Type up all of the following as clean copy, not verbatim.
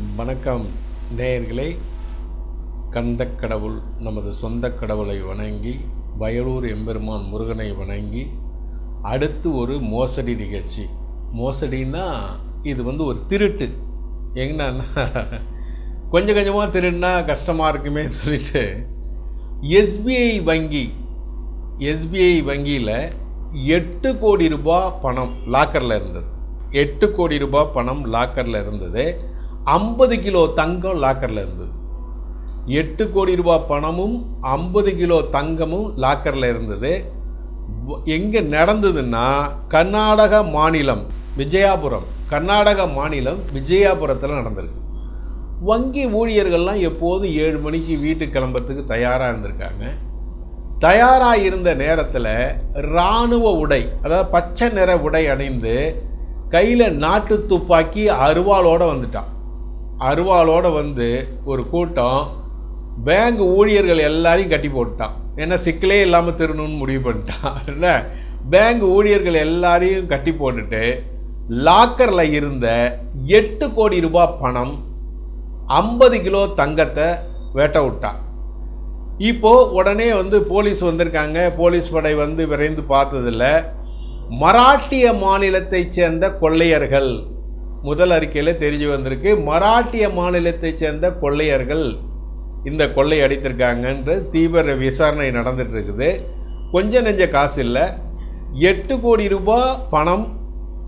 வணக்கம் நேயர்களே. கந்தக் கடவுள் நமது சொந்த கடவுளை வணங்கி, வயலூர் எம்பெருமான் முருகனை வணங்கி, அடுத்து ஒரு மோசடி நிகழ்ச்சி. மோசடின்னா இது ஒரு திருட்டு. என்னன்னா கொஞ்சம் கொஞ்சமாக திருடினா கஷ்டமாக இருக்குமே சொல்லிட்டு எஸ்பிஐ வங்கியில் 8 கோடி ரூபாய் பணம் லாக்கரில் இருந்தது. 8 கோடி ரூபாய் பணம் லாக்கரில் இருந்தது. 50 கிலோ தங்கம் லாக்கரில் இருந்தது. 8 கோடி ரூபாய் பணமும் 50 கிலோ தங்கமும் லாக்கரில் இருந்தது. எங்கே நடந்ததுன்னா கர்நாடக மாநிலம் விஜயாபுரத்தில் நடந்திருக்கு. வங்கி ஊழியர்கள்லாம் எப்போதும் 7 மணிக்கு வீட்டுக்கு கிளம்புறதுக்கு தயாராக இருந்திருக்காங்க. தயாராக இருந்த நேரத்தில் இராணுவ உடை, அதாவது பச்சை நிற உடை அணிந்து கையில் நாட்டு துப்பாக்கி அருவாளோடு வந்துட்டான். அருவாளோடு வந்து ஒரு கூட்டம் பேங்க் ஊழியர்கள் எல்லாரையும் கட்டி போட்டுட்டான். ஏன்னா சிக்கலே இல்லாமல் திருடணும்னு முடிவு பண்ணிட்டான். இல்லை, பேங்க் ஊழியர்கள் எல்லாரையும் கட்டி போட்டுட்டு லாக்கரில் இருந்த 8 கோடி ரூபாய் பணம் 50 கிலோ தங்கத்தை வேட்ட விட்டான். இப்போது உடனே போலீஸ் வந்திருக்காங்க. போலீஸ் படை விரைந்து பார்த்ததில்ல. மராட்டிய மாநிலத்தைச் சேர்ந்த கொள்ளையர்கள், முதல் அறிக்கையில் தெரிஞ்சு வந்திருக்கு, மராட்டிய மாநிலத்தைச் சேர்ந்த கொள்ளையர்கள் இந்த கொள்ளை அடித்திருக்காங்கன்ற தீவிர விசாரணை நடந்துட்டு இருக்குது. கொஞ்சம் நெஞ்ச காசு இல்லை. 8 கோடி ரூபாய் பணம்,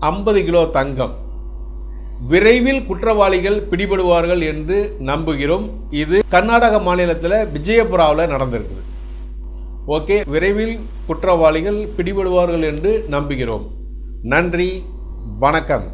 50 கிலோ தங்கம். விரைவில் குற்றவாளிகள் பிடிபடுவார்கள் என்று நம்புகிறோம். இது கர்நாடக மாநிலத்தில் விஜயபுராவில் நடந்திருக்குது. ஓகே, விரைவில் குற்றவாளிகள் பிடிபடுவார்கள் என்று நம்புகிறோம். நன்றி, வணக்கம்.